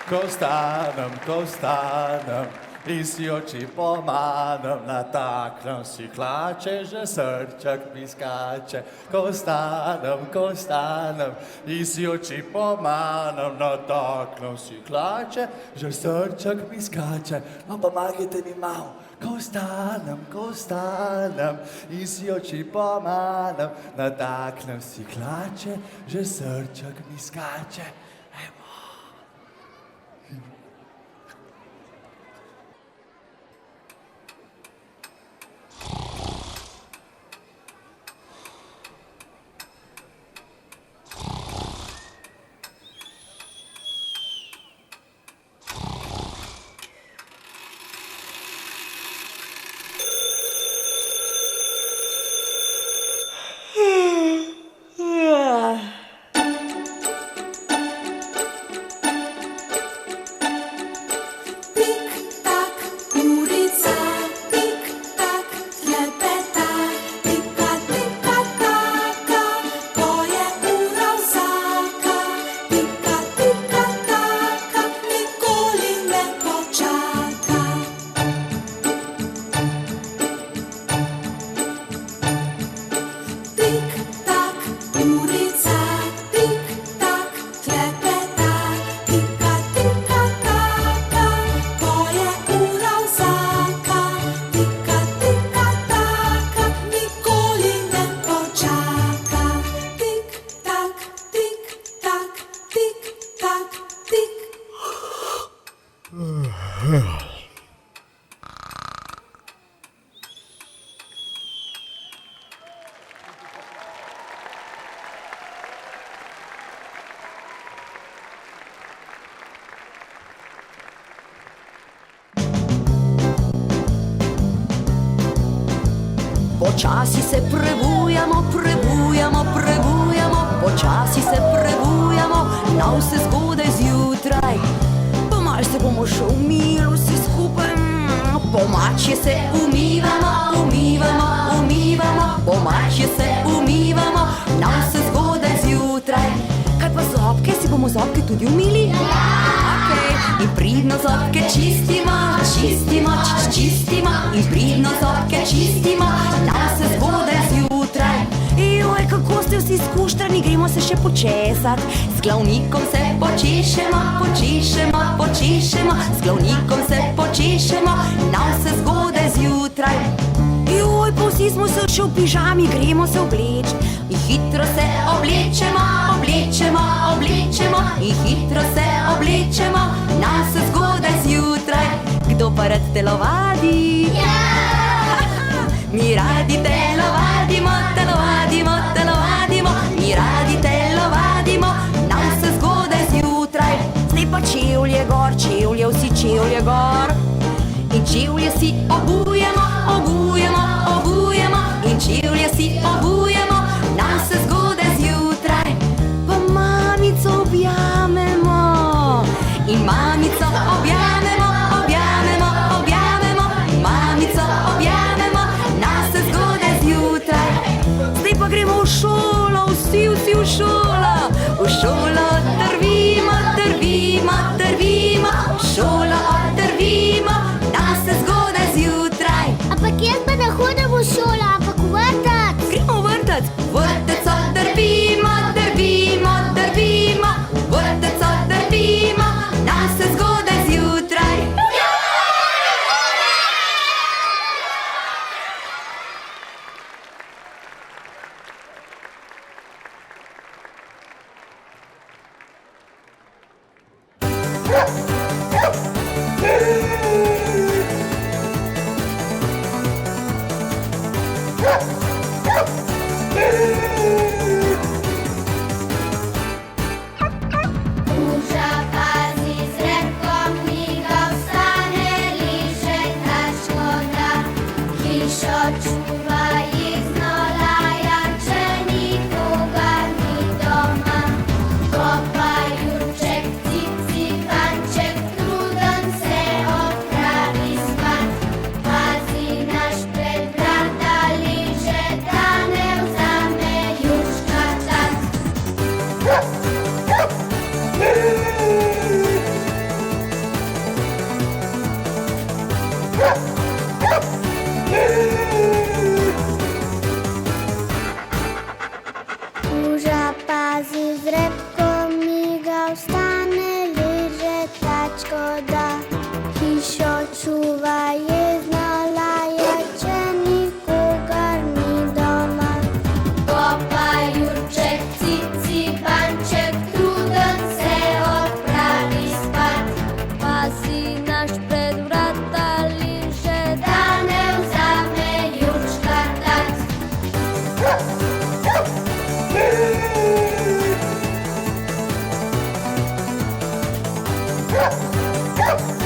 ko vstanem in si oči pomanem, nataknem si hlače, že srček mi skače. Ko vstanem in si oči pomanem, nataknem si hlače, že srček mi skače. No, pomagajte mi malo. Ko vstanem in si oči pomanem, nataknem si hlače, že srček mi skače. Počasi se prebujamo, počasi se prebujamo, na vse zgodaj zjutraj. Pomaž se bomo še umili vsi skupaj, pomačje se umivamo, pomačje se umivamo, na vse zgodaj zjutraj. Kaj pa zobke, si bomo zobke tudi umili? In pridno zobke čistimo, in pridno zobke čistimo, na vse zgodaj zjutraj. Joj, kako ste vsi skuštrani, gremo se še počesat. S glavnikom se počešemo, s glavnikom se počešemo, na vse zgodaj zjutraj. Joj, pa vsi smo se še v pižami, gremo se obleč. In hitro se oblečemo, in hitro se oblečemo, na vse zgodaj zjutraj. Kdo pa rad telovadi? Ja! Mi radi telovadimo, mi radi telovadimo, na vse zgodaj zjutraj. Zdaj pa čevlje gor, vsi čevlje gor. In čevlje si obujemo, in čevlje si obujemo, na vse zgodaj zjutraj. Pa mamico objamemo, in mamico objamemo, mamico objamemo, na vse zgodaj zjutraj. Zdaj pa gremo v šolo, vsi v šolo, drvimo, v šolo drvimo, na vse zgodaj zjutraj. Ampak jaz pa ne hodim v šolo, ampak v vrtec. Gremo v vrtec, vrteco drvimo, vrteco drvimo, na vse zgodaj zjutraj. Kopa, Jurček, Cici, Fanček, Wow!